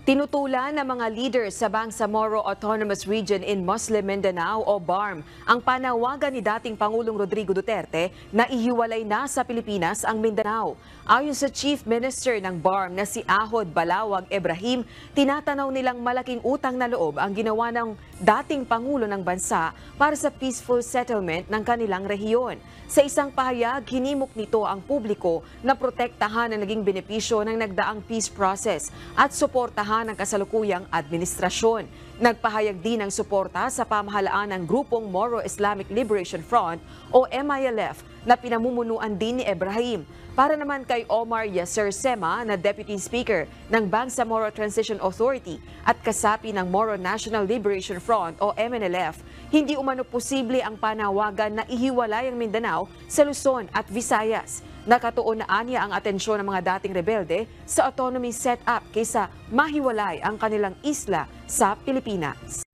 Tinutulan ng mga leaders sa Bangsamoro Autonomous Region in Muslim Mindanao o BARM ang panawagan ni dating Pangulong Rodrigo Duterte na ihiwalay na sa Pilipinas ang Mindanao. Ayon sa Chief Minister ng BARM na si Ahod Balawag Ibrahim, tinatanaw nilang malaking utang na loob ang ginawa ng dating Pangulo ng bansa para sa peaceful settlement ng kanilang rehiyon. Sa isang pahayag, hinimok nito ang publiko na protektahan ang naging benepisyo ng nagdaang peace process at suportahan ang kasalukuyang administrasyon. Nagpahayag din ng suporta sa pamahalaan ng grupong Moro Islamic Liberation Front o MILF na pinamumunuan din ni Ibrahim. Para naman kay Omar Yasser Sema na Deputy Speaker ng Bangsamoro Transition Authority at kasapi ng Moro National Liberation Front o MNLF, hindi umano posible ang panawagan na ihiwalay ang Mindanao sa Luzon at Visayas. Nakatuon na anya ang atensyon ng mga dating rebelde sa autonomy setup kaysa mahiwalay ang kanilang isla sa Pilipinas.